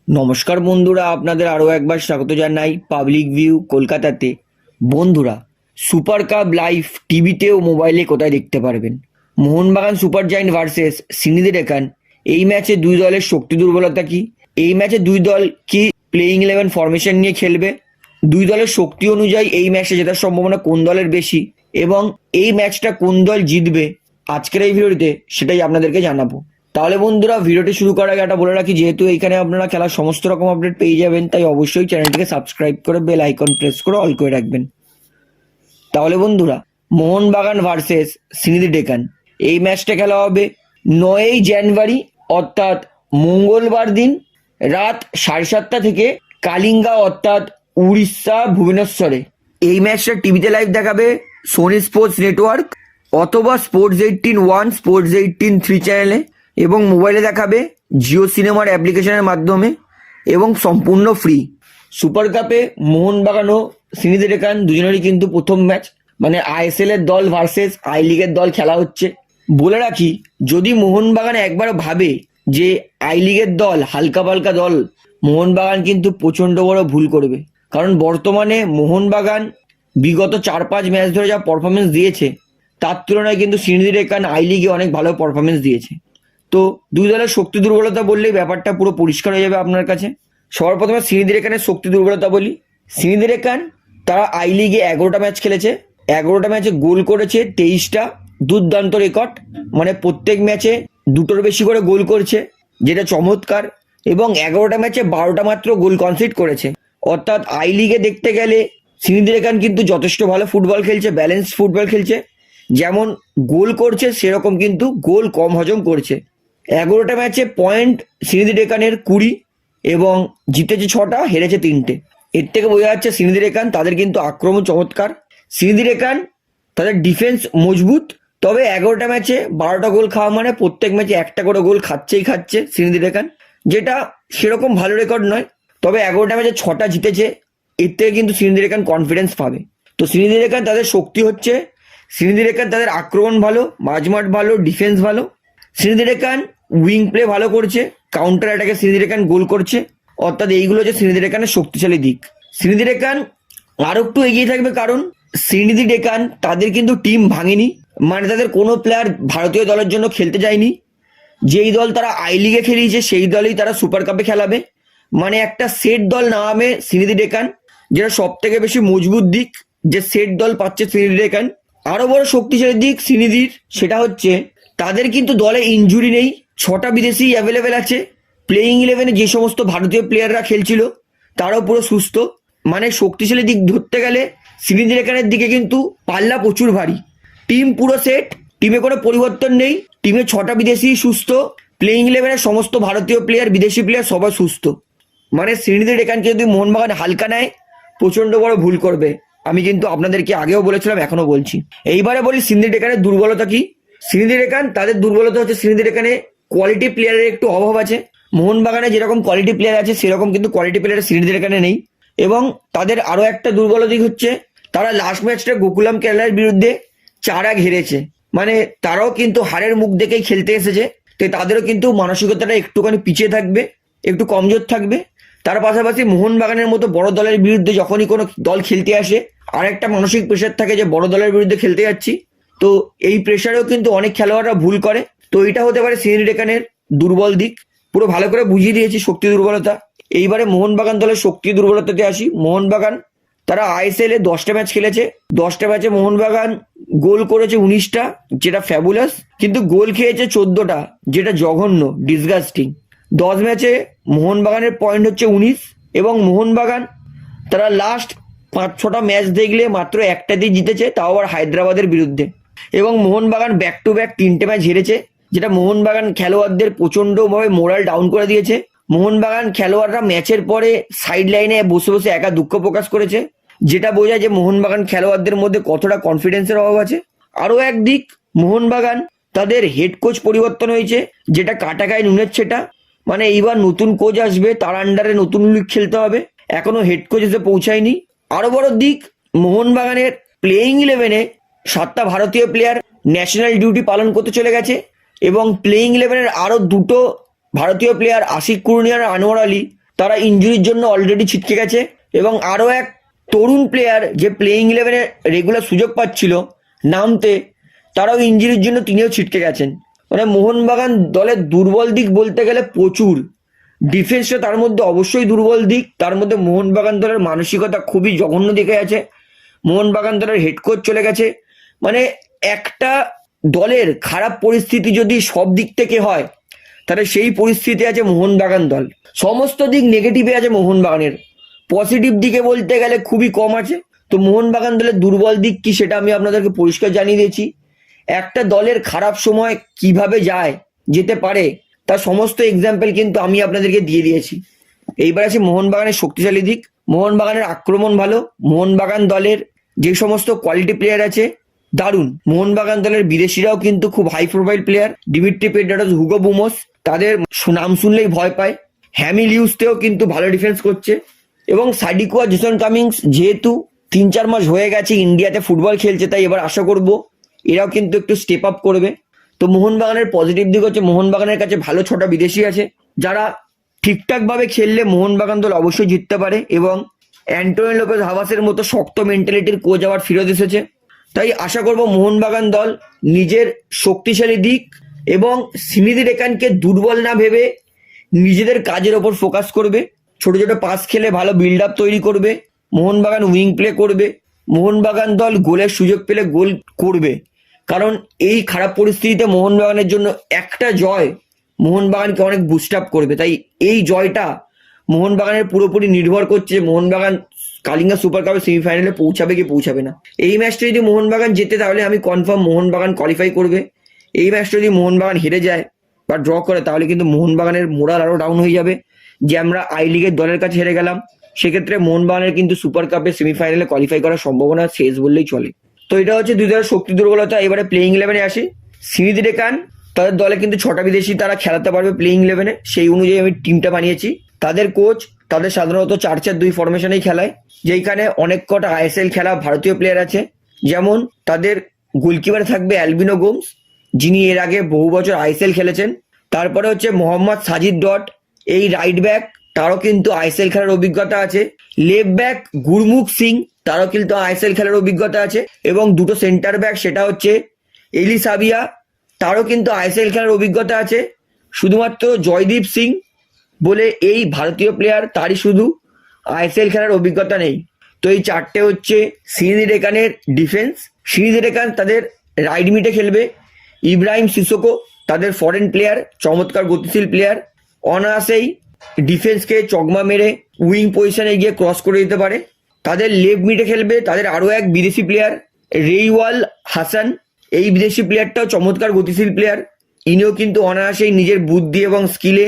নমস্কার বন্ধুরা, আপনাদের আরও একবার স্বাগত জানাই পাবলিক ভিউ কলকাতাতে। বন্ধুরা, সুপার কাপ লাইভ টিভিতে ও মোবাইলে কোথায় দেখতে পারবেন? Mohun Bagan super giant versus Sreenidi Deccan, এই ম্যাচে দুই দলের শক্তি দুর্বলতা কি? এই ম্যাচে দুই দল কি প্লেইং 11 ফরমেশন নিয়ে খেলবে? দুই দলের শক্তি অনুযায়ী এই ম্যাচে জেতার সম্ভাবনা কোন দলের বেশি এবং এই ম্যাচটা কোন দল জিতবে আজকের এই ভিডিওতে সেটাই আপনাদেরকে জানাবো। তাহলে বন্ধুরা, ভিডিওটি শুরু করার আগে একটা বলে রাখি, যেহেতু এইখানে আপনারা খেলার সমস্ত রকম আপডেট পেয়ে যাবেন, তাই অবশ্যই চ্যানেলটিকে সাবস্ক্রাইব করে বেল আইকন প্রেস করে অল করে রাখবেন। তাহলে বন্ধুরা, মোহনবাগান ভার্সেস সিনিদি ডেকান, এই ম্যাচটা খেলা হবে 9ই জানুয়ারি অর্থাৎ মঙ্গলবার দিন রাত 7:30 থেকে কালিঙ্গা অর্থাৎ উড়িষ্যা ভুবনেশ্বরে। এই ম্যাচটা টিভিতে লাইভ দেখাবে সোনি স্পোর্টস নেটওয়ার্ক অথবা স্পোর্টস 18-1, স্পোর্টস 18-3 চ্যানেলে, এবং মোবাইলে দেখাবে জিও সিনেমার অ্যাপ্লিকেশনের মাধ্যমে এবং সম্পূর্ণ ফ্রি। সুপার কাপে মোহনবাগান ও সিনিদি ডেকান দুজনেরই কিন্তু প্রথম ম্যাচ, মানে আইএসএল এর দল ভার্সেস আই লিগের দল খেলা হচ্ছে। বলে রাখি, যদি মোহনবাগান একবার ভাবে যে আই লিগের দল হালকা পালকা দল, মোহনবাগান কিন্তু প্রচণ্ড বড় ভুল করবে। কারণ বর্তমানে মোহনবাগান বিগত 4-5 ম্যাচ ধরে যা পারফরমেন্স দিয়েছে, তার তুলনায় কিন্তু সিনিদি ডেকান আই লিগে অনেক ভালো পারফরমেন্স দিয়েছে। তো দুই দলের শক্তি দুর্বলতা বললেই ব্যাপারটা পুরো পরিষ্কার হয়ে যাবে আপনার কাছে। সবার প্রথমে সিনিদি ডেকানের শক্তি দুর্বলতা বলি। সিনিদি ডেকান তারা আই লিগে 11টা ম্যাচ খেলেছে, 11টা ম্যাচে গোল করেছে 23টা, দুর্দান্ত রেকর্ড। মানে প্রত্যেক ম্যাচে দুটোর বেশি করে গোল করছে, যেটা চমৎকার। এবং 11টা ম্যাচে 12টা মাত্র গোল কনসিড করেছে। অর্থাৎ আই লিগে দেখতে গেলে সিনিদি ডেকান কিন্তু যথেষ্ট ভালো ফুটবল খেলছে, ব্যালেন্স ফুটবল খেলছে। যেমন গোল করছে সেরকম কিন্তু গোল কম হজম করছে। 11টা ম্যাচে পয়েন্ট সিনিদি ডেকানের 20 এবং জিতেছে 6টা, হেরেছে 3টে। এর থেকে বোঝা যাচ্ছে সিনিদি ডেকান তাদের কিন্তু আক্রমণ চমৎকার। সিনিদি ডেকান তাদের ডিফেন্স মজবুত। তবে 11টা ম্যাচে 12টা গোল খাওয়া মানে প্রত্যেক ম্যাচে একটা করে গোল খাচ্ছে সিনিদি ডেকান, যেটা সেরকম ভালো রেকর্ড নয়। তবে 11টা ম্যাচে 6টা জিতেছে, এর থেকে কিন্তু সিনিদি ডেকান কনফিডেন্স পাবে। তো সিনিদি ডেকান তাদের শক্তি হচ্ছে সিনিদি ডেকান তাদের আক্রমণ ভালো, মাঝমাঠ ভালো, ডিফেন্স ভালো। সিনিদি ডেকান উইং প্লে ভালো করছে, কাউন্টার অ্যাটাকে সিনিদি ডেকান গোল করছে। অর্থাৎ এইগুলো হচ্ছে সিনিদি ডেকানের শক্তিশালী দিক। সিনিদি ডেকান আরো একটু এগিয়ে থাকবে, কারণ সিনিদি ডেকান তাদের কিন্তু টিম ভাঙেনি, মানে তাদের কোনো প্লেয়ার ভারতীয় দলের জন্য খেলতে যায়নি। যেই দল তারা আই লিগে খেলিয়েছে সেই দলেই তারা সুপার কাপে খেলাবে। মানে একটা সেট দল নামে সিনিদি ডেকান, যেটা সব থেকে বেশি মজবুত দিক, যে সেট দল পাচ্ছে সিনিদি ডেকান। আরো বড় শক্তিশালী দিক সিনিদির, সেটা হচ্ছে তাদের কিন্তু দলে ইনজুরি নেই, 6টা বিদেশি অ্যাভেলেবেল আছে। প্লেইং 11-এ যে সমস্ত ভারতীয় প্লেয়াররা খেলছিল তারাও পুরো সুস্থ। মানে শক্তিশালী দিক ধরতে গেলে সিনিদি ডেকানের দিকে কিন্তু পাল্লা প্রচুর ভারী। টিম পুরো সেট, টিমে কোনো পরিবর্তন নেই, টিমে 6টা বিদেশি সুস্থ, প্লেইং 11-এর সমস্ত ভারতীয় প্লেয়ার, বিদেশি প্লেয়ার সবাই সুস্থ। মানে সিনিদি ডেকানকে যদি মোহনবাগান হালকা নেয় প্রচন্ড বড় ভুল করবে। আমি কিন্তু আপনাদেরকে আগেও বলেছিলাম, এখনো বলছি। এইবারে বলি সিনিদি ডেকানের দুর্বলতা কি। সিনিদি ডেকান তাদের দুর্বলতা হচ্ছে সিনিদি ডেকানে কোয়ালিটি প্লেয়ারের একটু অভাব আছে। মোহনবাগানে যেরকম কোয়ালিটি প্লেয়ার আছে সেরকম কিন্তু কোয়ালিটি প্লেয়ার সিনিদি ডেকানে নেই। এবং তাদের আরো একটা দুর্বল দিক হচ্ছে তারা লাস্ট ম্যাচটা গোকুলাম কেরালার বিরুদ্ধে 4-1 হেরেছে। মানে তারাও কিন্তু হারের মুখ দেখেই খেলতে এসেছে, তো তাদেরও কিন্তু মানসিকতাটা একটুখানি পিছিয়ে থাকবে, একটু কমজোর থাকবে। তার পাশাপাশি মোহনবাগানের মতো বড় দলের বিরুদ্ধে যখনই কোনো দল খেলতে আসে আরেকটা মানসিক প্রেশার থাকে যে বড় দলের বিরুদ্ধে খেলতে যাচ্ছি। তো এই প্রেশারেও কিন্তু অনেক খেলোয়াড়রা ভুল করে। তো এটা হতে পারে সিনিদি ডেকানের দুর্বল দিক। পুরো ভালো করে বুঝিয়ে দিয়েছি শক্তি দুর্বলতা। এইবারে মোহনবাগান দলের শক্তি দুর্বলতাতে আসি। মোহনবাগান তারা আইএসএল এ 10টা ম্যাচ খেলেছে, 10টা ম্যাচে মোহনবাগান গোল করেছে 19টা, যেটা ফ্যাবুলাস। কিন্তু গোল খেয়েছে 14টা, যেটা জঘন্য, ডিসগাস্টিং। 10 ম্যাচে মোহনবাগানের পয়েন্ট হচ্ছে 19 এবং মোহনবাগান তারা লাস্ট 5-6টা ম্যাচ দেখলে মাত্র একটাতেই জিতেছে, তাও আবার হায়দ্রাবাদের বিরুদ্ধে। এবং মোহনবাগান ব্যাক টু ব্যাক 3টে ম্যাচ হেরেছে, যেটা মোহনবাগান খেলোয়াড়দের প্রচণ্ডভাবে মোরাল ডাউন করে দিয়েছে। মোহনবাগান খেলোয়াড়রা ম্যাচের পরে সাইড লাইনে বসে বসে একা দুঃখ প্রকাশ করেছে, যেটা বোঝায় যে মোহনবাগান খেলোয়াড়দের মধ্যে কতটা কনফিডেন্সের অভাব আছে। আরও একদিক, মোহনবাগান তাদের হেড কোচ পরিবর্তন হয়েছে, যেটা কাটা গায়ে নুনের ছেটা। মানে এইবার নতুন কোচ আসবে, তার আন্ডারে নতুন লিগ খেলতে হবে, এখনো হেড কোচ এসে পৌঁছায়নি। আরো বড় দিক, মোহনবাগানের প্লেইং 11-এ 7টা ভারতীয় প্লেয়ার ন্যাশনাল ডিউটি পালন করতে চলে গেছে এবং প্লেইং 11-এর আরো 2টো ভারতীয় প্লেয়ার আশিক কুর্নিয়া আর আনোয়ার আলী তারা ইনজুরির জন্য অলরেডি ছিটকে গেছে, এবং আরও এক তরুণ প্লেয়ার যে প্লেইং ইলেভেনে রেগুলার সুযোগ পাচ্ছিল নামতে, তারাও ইনজুরির জন্য তিনিও ছিটকে গেছেন। মানে মোহনবাগান দলের দুর্বল দিক বলতে গেলে প্রচুর। ডিফেন্সটা তার মধ্যে অবশ্যই দুর্বল দিক, তার মধ্যে মোহনবাগান দলের মানসিকতা খুবই জঘন্য দিকে আছে। মোহনবাগান দলের হেড কোচ চলে গেছে। মানে একটা দলের খারাপ পরিস্থিতি যদি সব দিক থেকে হয়, তাহলে সেই পরিস্থিতি আছে মোহনবাগান দল। সমস্ত দিক নেগেটিভে আছে মোহনবাগানের, পজিটিভ দিকে বলতে গেলে খুবই কম আছে। তো মোহনবাগান দলের দুর্বল দিক কি সেটা আমি আপনাদেরকে পরিষ্কার জানিয়ে দিয়েছি। একটা দলের খারাপ সময় কিভাবে যেতে পারে তার সমস্ত এক্সাম্পল কিন্তু আমি আপনাদেরকে দিয়ে দিয়েছি। এইবার আছে মোহনবাগানের শক্তিশালী দিক। মোহনবাগানের আক্রমণ ভালো, মোহনবাগান দলের যে সমস্ত কোয়ালিটি প্লেয়ার আছে দারুণ। মোহনবাগান দলের বিদেশিরাও কিন্তু খুব high profile player, Dimitri Petratos, Hugo Boumous, তাদের নাম শুনলেই ভয় পায়। হ্যামি লিউসতেও কিন্তু ভালো ডিফেন্স করছে, এবং সাডিকো আর জেসন কামিংস যেহেতু 3-4 মাস হয়ে গেছে ইন্ডিয়াতে ফুটবল খেলছে, তাই এবার আশা করব এরাও কিন্তু একটু স্টেপ আপ করবে। তো মোহনবাগানের পজিটিভ দিক হচ্ছে মোহনবাগানের কাছে ভালো 6টা বিদেশি আছে, যারা ঠিকঠাকভাবে খেললে মোহনবাগান দল অবশ্যই জিততে পারে। এবং অ্যান্টোনিও লোপেজ হাভাসের মতো শক্ত মেন্টালিটির কোচ আবার ফিরত এসেছে, তাই আশা করব মোহনবাগান দল নিজের শক্তিশালী দিক এবং সিনিদি রেকানকে দুর্বল না ভেবে নিজেদের কাজের ওপর ফোকাস করবে। ছোট ছোট পাস খেলে ভালো বিল্ড আপ তৈরি করবে, মোহনবাগান উইং প্লে করবে, মোহনবাগান দল গোলের সুযোগ পেলে গোল করবে। কারণ এই খারাপ পরিস্থিতিতে মোহনবাগানের জন্য একটা জয় মোহনবাগানকে অনেক বুস্ট আপ করবে। তাই এই জয়টা মোহনবাগানের পুরোপুরি নির্ভর করছে মোহনবাগান কালিঙ্গা সুপার কাপের সেমিফাইনালে পৌঁছাবে কি পৌঁছাবে না। এই ম্যাচটা যদি মোহনবাগান জেতে তাহলে আমি কনফার্ম মোহনবাগান কোয়ালিফাই করবে। এই ম্যাচটা যদি মোহনবাগান হেরে যায় বা ড্র করে তাহলে কিন্তু মোহনবাগানের মোরাল আরও ডাউন হয়ে যাবে, যে আমরা আই লিগের দলের কাছে হেরে গেলাম। সেক্ষেত্রে মোহনবাগানের কিন্তু সুপার কাপের সেমিফাইনালে কোয়ালিফাই করার সম্ভাবনা শেষ বললেই চলে। তো এটা হচ্ছে দুই দলের শক্তি দুর্বলতা। এবারে প্লেইং ইলেভেনে আসি। সিনিদি রেকান তাদের দলে কিন্তু 6টা বিদেশি তারা খেলাতে পারবে প্লেইং ইলেভেনে, সেই অনুযায়ী আমি টিমটা বানিয়েছি। তাদের কোচ তাদের সাধারণত 4-4-2 ফরমেশনেই খেলায়, যেখানে অনেক কটা আইএসএল খেলা ভারতীয় প্লেয়ার আছে। যেমন তাদের গোলকিপারে থাকবে অ্যালবিনো গোমস, যিনি এর আগে বহু বছর আইএসএল খেলেছেন। তারপরে হচ্ছে মোহাম্মদ সাজিদ ডট, এই রাইট ব্যাক, তারও কিন্তু আইএসএল খেলার অভিজ্ঞতা আছে। লেফট ব্যাক গুরমুখ সিং, তারও কিন্তু আইএসএল খেলার অভিজ্ঞতা আছে। এবং দুটো সেন্টার ব্যাক, সেটা হচ্ছে এলি সাবিয়া, তারও কিন্তু আইএসএল খেলার অভিজ্ঞতা আছে। শুধুমাত্র জয়দীপ সিং বলে এই ভারতীয় প্লেয়ার, তারই শুধু আইএসএল খেলার অভিজ্ঞতা নেই। তো এই 4টে হচ্ছে সিনিদি রেকানের ডিফেন্স। সিনিদি রেকান তাদের রাইট মিডে খেলবে। ইব্রাহিম সিসোকো তাদের ফরেন প্লেয়ার, চমৎকার গতিশীল প্লেয়ার, অনায়াসেই ডিফেন্সকে চকমা মেরে উইং পজিশনে গিয়ে ক্রস করে দিতে পারে। তাদের লেফট মিডে খেলবে তাদের আরও এক বিদেশি প্লেয়ার রেইওয়াল হাসান। এই বিদেশি প্লেয়ারটাও চমৎকার গতিশীল প্লেয়ার, ইনিও কিন্তু অনায়াসেই নিজের বুদ্ধি এবং স্কিলে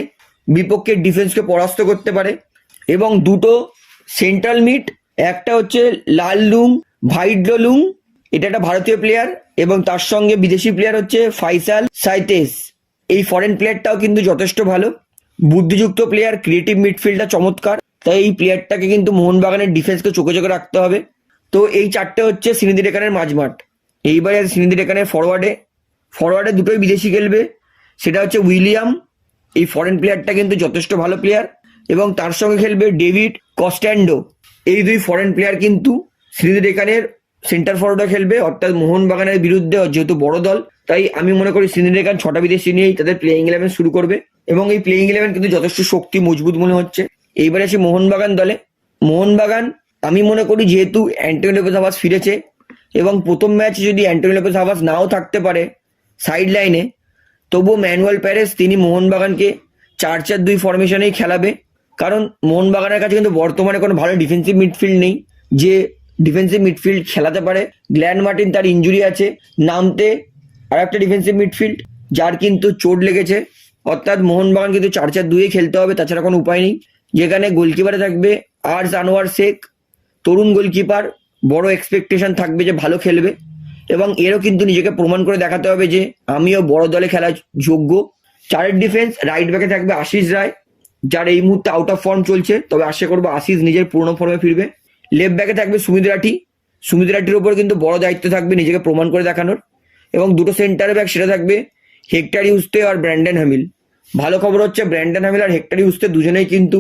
বিপক্ষের ডিফেন্সকে পরাস্ত করতে পারে। এবং দুটো সেন্ট্রাল মিড, একটা হচ্ছে লাললুং ভাইডলুং, এটা একটা ভারতীয় প্লেয়ার, এবং তার সঙ্গে বিদেশি প্লেয়ার হচ্ছে ফাইসাল সাইতেস। এই ফরেন প্লেয়ারটাও কিন্তু যথেষ্ট ভালো, বুদ্ধিযুক্ত প্লেয়ার, ক্রিয়েটিভ মিডফিল্ডার চমৎকার। তাই এই প্লেয়ারটাকে কিন্তু মোহনবাগানের ডিফেন্সকে চোখে চোখে রাখতে হবে। তো এই 4টে হচ্ছে সিনিদি রেকানের মাঝমাঠ। এইবারে সিনিদি রেকানের ফরওয়ার্ডে দুটোই বিদেশি খেলবে, সেটা হচ্ছে উইলিয়াম, এই ফরেন প্লেয়ারটা কিন্তু যথেষ্ট ভালো প্লেয়ার, এবং তার সঙ্গে খেলবে ডেভিড কস্ট্যান্ডো। এই দুই ফরেন প্লেয়ার কিন্তু সিনিদি রেকানের সেন্টার ফরওয়ার্ডে খেলবে, অর্থাৎ মোহনবাগানের বিরুদ্ধে যেহেতু বড় দল, তাই আমি মনে করি সিনিদি রেকান 6টা বিদেশি নিয়েই তাদের প্লেইং ইলেভেন শুরু করবে, এবং এই প্লেইং ইলেভেন কিন্তু যথেষ্ট শক্তি মজবুত মনে হচ্ছে। এইবারে আসি মোহনবাগান দলে। মোহনবাগান আমি মনে করি যেহেতু অ্যান্টোনিও লোপেজ হাভাস ফিরেছে, এবং প্রথম ম্যাচে যদি অ্যান্টোনিও লোপেজ হাভাস নাও থাকতে পারে সাইড লাইনে, তবুও ম্যানুয়েল প্যারেস তিনি মোহনবাগানকে 4-4-2 ফরমেশনেই খেলাবে। কারণ মোহনবাগানের কাছে কিন্তু বর্তমানে কোনো ভালো ডিফেন্সিভ মিডফিল্ড নেই যে ডিফেন্সিভ মিডফিল্ড খেলাতে পারে। গ্ল্যান মার্টিন তার ইনজুরি আছে, নামতে আর একটা ডিফেন্সিভ মিডফিল্ড যার কিন্তু চোট লেগেছে, অর্থাৎ মোহনবাগান কিন্তু 4-4-2 খেলতে হবে, তাছাড়া কোনো উপায় নেই। যেখানে গোলকিপারে থাকবে আরজ আনোয়ার শেখ, তরুণ গোলকিপার, বড় এক্সপেকটেশন থাকবে যে ভালো খেলবে, এবং এরও কিন্তু নিজেকে প্রমাণ করে দেখাতে হবে যে আমিও বড় দলে খেলার যোগ্য। 4 ডিফেন্স, রাইট ব্যাকে থাকবে আশিস রায়, যার এই মুহূর্তে আউট অফ ফর্ম চলছে, তবে আশা করবো আশিস নিজের পুরনো ফর্মে ফিরবে। লেফট ব্যাকে থাকবে সুমিত রাঠির ওপর কিন্তু বড় দায়িত্ব থাকবে নিজেকে প্রমাণ করে দেখানোর। এবং দুটো সেন্টার ব্যাক, সেটা থাকবে হেক্টর ইউস্তে আর ব্র্যান্ডন হ্যামিল। ভালো খবর হচ্ছে ব্র্যান্ডন হ্যামিল আর হেক্টর ইউস্তে দুজনেই কিন্তু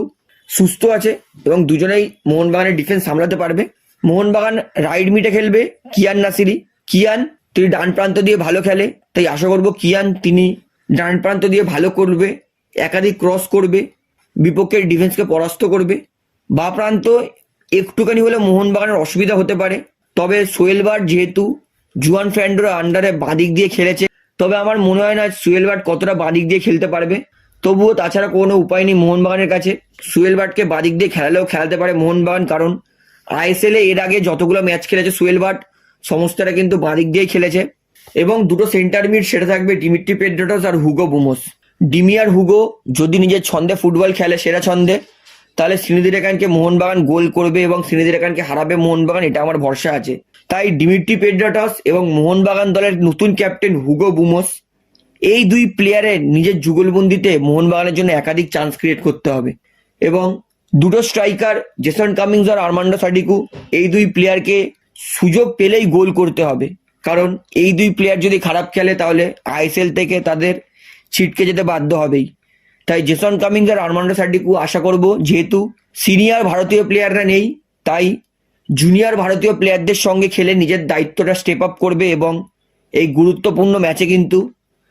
সুস্থ আছে এবং দুজনেই মোহনবাগানের ডিফেন্স সামলাতে পারবে। মোহনবাগান রাইট মিডে খেলবে কিয়ান নাসিরি। কিয়ান তিনি ডান প্রান্ত দিয়ে ভালো খেলে, তাই আশা করব কিয়ান তিনি ডান প্রান্ত দিয়ে ভালো করবে, একাধিক ক্রস করবে, বিপক্ষের ডিফেন্সকে পরাস্ত করবে। বা প্রান্ত একটুখানি হলে মোহনবাগানের অসুবিধা হতে পারে, তবে সোহেল বার্ড যেহেতু জুয়ান ফ্র্যান্ডোর আন্ডারে বাঁদিক দিয়ে খেলেছে, তবে আমার মনে হয় না সোহেল বার্ড কতটা বাঁদিক দিয়ে খেলতে পারবে। তবুও তাছাড়া কোনো উপায় নেই মোহনবাগানের কাছে, সোহেল বার্ডকে বাঁদিক দিয়ে খেলালেও খেলাতে পারে মোহনবাগান, কারণ আইএসএল এর আগে যতগুলো ম্যাচ খেলেছে সোহেল বার্ড সমস্তটা কিন্তু বাঁদিক দিয়েই খেলেছে। এবং দুটো সেন্টার মিড সেটা থাকবে ডিমিট্রি পেড্রাটস আর হুগো বুমোস। ডিমি আর হুগো যদি নিজের ছন্দে ফুটবল খেলে সেরা ছন্দে, তাহলে শ্রীনিধি রেখানকে মোহনবাগান গোল করবে এবং শ্রীনিধি রেখানকে হারাবে মোহনবাগান, এটা আমার ভরসা আছে। তাই ডিমিট্রি পেড্রাটস এবং মোহনবাগান দলের নতুন ক্যাপ্টেন হুগো বুমোস, এই দুই প্লেয়ারের নিজের যুগলবন্দিতে মোহনবাগানের জন্য একাধিক চান্স ক্রিয়েট করতে হবে। এবং দুটো স্ট্রাইকার জেসন কামিংস আর আর্মান্ডো সাডিকু, এই দুই প্লেয়ারকে সুযোগ পেলেই গোল করতে হবে, কারণ এই দুই প্লেয়ার যদি খারাপ খেলে তাহলে আইএসএল থেকে তাদের ছিটকে যেতে বাধ্য হবেই। তাই জেসন কামিংস আর আর্মান্ডো সাডিকু আশা করব, যেহেতু সিনিয়র ভারতীয় প্লেয়াররা নেই, তাই জুনিয়র ভারতীয় প্লেয়ারদের সঙ্গে খেলে নিজের দায়িত্বটা স্টেপ আপ করবে এবং এই গুরুত্বপূর্ণ ম্যাচে কিন্তু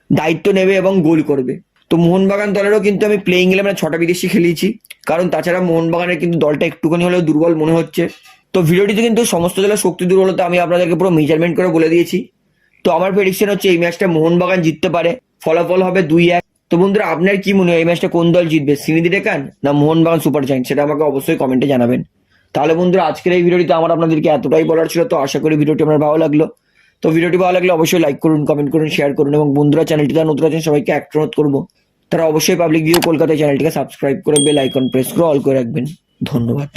দায়িত্ব নেবে এবং গোল করবে। তো মোহনবাগান দলেরও কিন্তু আমি প্লেইং 11 6টা বিদেশি খেলিয়েছি, কারণ তাছাড়া মোহনবাগানের কিন্তু দলটা একটুখানি হলেও দুর্বল মনে হচ্ছে। তো ভিডিওটিতে কিন্তু সমস্ত দলের শক্তি দুর্বলতা আমি আপনাদেরকে পুরো মেজারমেন্ট করে বলে দিয়েছি। তো আমার প্রেডিকশন হচ্ছে এই ম্যাচটা মোহনবাগান জিততে পারে, ফলাফল হবে 2-1। তো বন্ধুরা, আপনার কি মনে হয় এই ম্যাচটা কোন দল জিতবে, শ্রীনিধি রেখান না মোহনবাগান সুপার জায়ান্ট, সেটা আমাকে অবশ্যই কমেন্টে জানাবেন। তাহলে বন্ধুরা, আজকের এই ভিডিওটিতে আমার আপনাদেরকে এতটাই বলার ছিল। তো আশা করি ভিডিওটি আমার ভালো লাগলো। তো ভিডিওটি ভালো লাগলে অবশ্যই লাইক করুন, কমেন্ট করুন, শেয়ার করুন এবং বন্ধুরা চ্যানেলটি যারা নতুন আছেন সবাইকে একটা অনুরোধ করবো, তারা অবশ্যই পাবলিক ভিউ কলকাতা চ্যানেলটিকে সাবস্ক্রাইব করে বেল আইকন প্রেস করে অল করে রাখবেন। ধন্যবাদ।